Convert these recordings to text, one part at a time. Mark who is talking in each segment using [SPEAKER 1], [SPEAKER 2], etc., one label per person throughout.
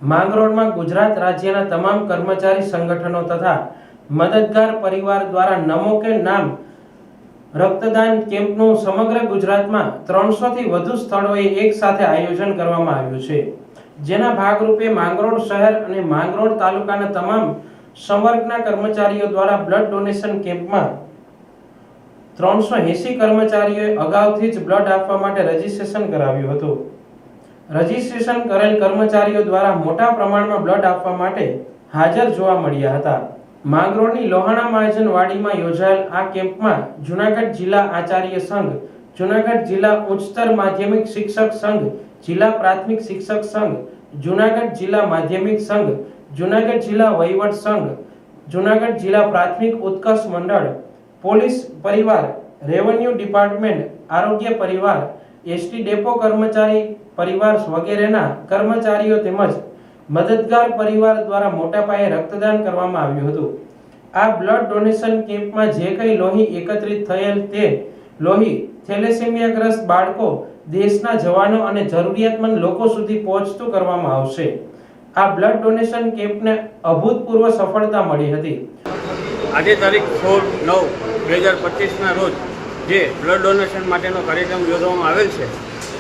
[SPEAKER 1] માંગરોળમાં ગુજરાત રાજ્યના તમામ કર્મચારી સંગઠનો તથા મદદગાર પરિવાર દ્વારા નમો કે નામ રક્તદાન કેમ્પનું સમગ્ર ગુજરાતમાં 300 થી વધુ સ્થળોએ એક સાથે આયોજન કરવામાં આવ્યું છે, જેના ભાગરૂપે માંગરોળ શહેર અને માંગરોળ તાલુકાના તમામ સંવર્ગના કર્મચારીઓ દ્વારા બ્લડ ડોનેશન કેમ્પમાં 380 કર્મચારીઓએ અગાઉથી જ બ્લડ આપવા માટે રજીસ્ટ્રેશન કરાવ્યું હતું। રજીસ્ટ્રેશન કરેલ કર્મચારીઓ દ્વારા મોટા પ્રમાણમાં બ્લડ આપવા માટે હાજર જોવા મળ્યા હતા। માંગરોળની લોહાણા મહાજન વાડીમાં યોજાયેલ આ કેમ્પમાં જૂનાગઢ જિલ્લા આચાર્ય સંઘ, જૂનાગઢ જિલ્લા ઉચ્ચતર માધ્યમિક શિક્ષક સંઘ, જિલ્લા પ્રાથમિક શિક્ષક સંઘ, જૂનાગઢ જિલ્લા માધ્યમિક સંઘ, જૂનાગઢ જિલ્લા વહીવટ સંઘ, જૂનાગઢ જિલ્લા પ્રાથમિક ઉત્કર્ષ મંડળ, પોલીસ પરિવાર, રેવન્યુ ડિપાર્ટમેન્ટ, આરોગ્ય પરિવાર, એસટી ડેપો કર્મચારી પરિવાર વગેરેના કર્મચારીઓ તેમજ મદદગાર પરિવાર દ્વારા મોટા પાયે રક્તદાન કરવામાં આવ્યું હતું। આ બ્લડ ડોનેશન કેમ્પમાં જે કંઈ લોહી એકત્રિત થયેલ તે લોહી થેલેસેમિયાગ્રસ્ત બાળકો, દેશના જવાનો અને જરૂરિયાતમંદ લોકો સુધી પહોંચતું કરવામાં આવશે। આ બ્લડ ડોનેશન કેમ્પને અભૂતપૂર્વ સફળતા મળી હતી।
[SPEAKER 2] આજે તારીખ 16/9/2025ના રોજ જે બ્લડ ડોનેશન માટેનો કાર્યક્રમ યોજવામાં આવેલ છે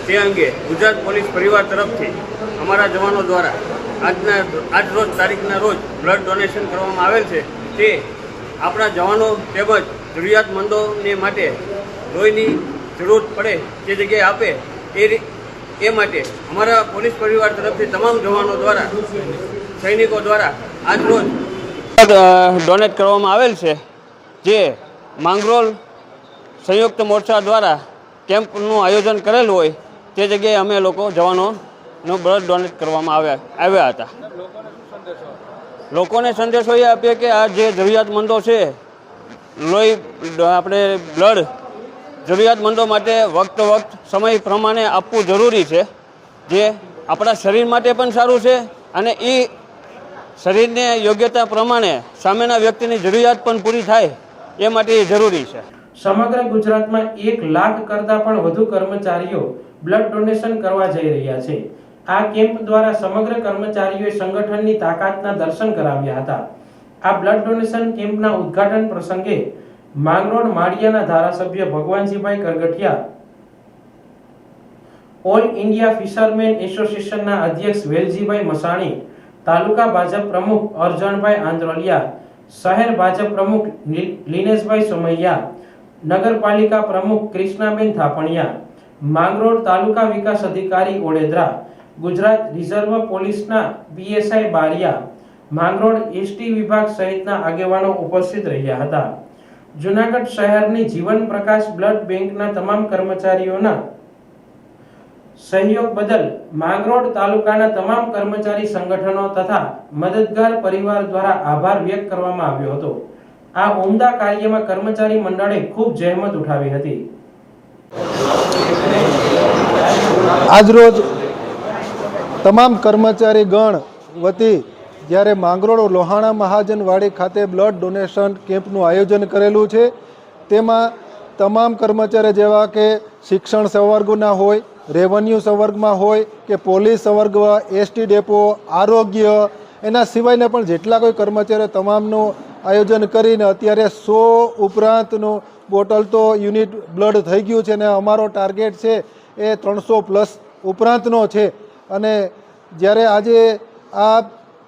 [SPEAKER 2] તે અંગે ગુજરાત પોલીસ પરિવાર તરફથી અમારા જવાનો દ્વારા આજ રોજ તારીખના રોજ બ્લડ ડોનેશન કરવામાં આવેલ છે। તે આપણા જવાનો તેમજ જરૂરિયાતમંદોને માટે લોહીની જરૂર પડે તે જગ્યાએ આપે એ માટે અમારા પોલીસ પરિવાર તરફથી તમામ જવાનો દ્વારા, સૈનિકો દ્વારા આજ રોજ ડોનેટ કરવામાં આવેલ છે, જે માંગરોળ સંયુક્ત મોરચા દ્વારા કેમ્પનું આયોજન કરેલ હોય તે જગ્યાએ અમે લોકો જવાનોનો બ્લડ ડોનેટ કરવામાં આવ્યા હતા। લોકોને સંદેશો એ આપીએ કે આ જે જરૂરિયાતમંદો છે, લોહી આપણે બ્લડ જરૂરિયાતમંદો માટે વખત સમય પ્રમાણે આપવું જરૂરી છે, જે આપણા શરીર માટે પણ સારું છે અને એ શરીરને યોગ્યતા પ્રમાણે સામેના વ્યક્તિની જરૂરિયાત પણ પૂરી થાય એ માટે એ જરૂરી છે।
[SPEAKER 1] સમગ્ર ગુજરાતમાં 1 લાખ કરતા પણ વધુ કર્મચારીઓ બ્લડ ડોનેશન કરવા જઈ રહ્યા છે। આ કેમ્પ દ્વારા સમગ્ર કર્મચારીઓએ સંગઠનની તાકાતના દર્શન કરાવ્યા હતા। આ બ્લડ ડોનેશન કેમ્પના ઉદ્ઘાટન પ્રસંગે માંગરોળ માળિયાના ધારાસભ્ય Bhagwanjibhai Kargathiya, all India fisherman એસોસિએશનના અધ્યક્ષ વેલજીભાઈ મસાણી, તાલુકા ભાજપ પ્રમુખ અરજણભાઈ આંદ્રોલિયા, શહેર ભાજપ પ્રમુખ લિનેશભાઈ સોમૈયા, નગરપાલિકા પ્રમુખ કૃષ્ણાબેન થાપણિયા, માંગરોળ તાલુકા વિકાસ અધિકારી ઓડેદરા, ગુજરાત રિઝર્વ પોલીસના પીએસઆઈ બારિયા, માંગરોળ એસટી વિભાગ સહિતના આગેવાનો ઉપસ્થિત રહ્યા હતા। જૂનાગઢ શહેરની જીવન પ્રકાશ બ્લડ બેંકના તમામ કર્મચારીઓના સહયોગ બદલ માંગરોળ તાલુકાના તમામ કર્મચારી સંગઠનો તથા મદદગાર પરિવાર દ્વારા આભાર વ્યક્ત કરવામાં આવ્યો હતો। આ ઉમદા કાર્યમાં કર્મચારી મંડળે ખૂબ જહેમત ઉઠાવી હતી।
[SPEAKER 3] આજરોજ તમામ કર્મચારી ગણ વતી જ્યારે માંગરોળ લોહાણા મહાજન વાડી ખાતે બ્લડ ડોનેશન કેમ્પનું આયોજન કરેલું છે, તેમાં તમામ કર્મચારી જેવા કે શિક્ષણ સંવર્ગના હોય, રેવન્યુ સંવર્ગમાં હોય કે પોલીસ સંવર્ગમાં, એસટી ડેપો, આરોગ્ય, એના સિવાયના પણ જેટલા કોઈ કર્મચારીઓ તમામનું આયોજન કરીને અત્યારે 100 ઉપરાંતનું બોટલ તો યુનિટ બ્લડ થઈ ગયું છે અને અમારો ટાર્ગેટ છે એ 300+ ઉપરાંતનો છે। અને જ્યારે આજે આ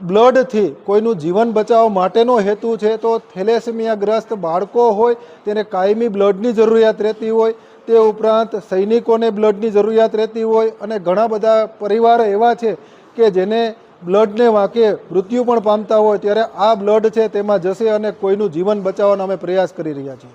[SPEAKER 3] બ્લડથી કોઈનું જીવન બચાવવા માટેનો હેતુ છે, તો થેલેસેમિયાગ્રસ્ત બાળકો હોય તેને કાયમી બ્લડની જરૂરિયાત રહેતી હોય, તે ઉપરાંત સૈનિકોને બ્લડની જરૂરિયાત રહેતી હોય અને ઘણા બધા પરિવારો એવા છે કે જેને બ્લડને વાંકે મૃત્યુ પણ પામતા હોય, ત્યારે આ બ્લડ છે તેમાં જશે અને કોઈનું જીવન બચાવવાનો અમે પ્રયાસ કરી રહ્યા છીએ।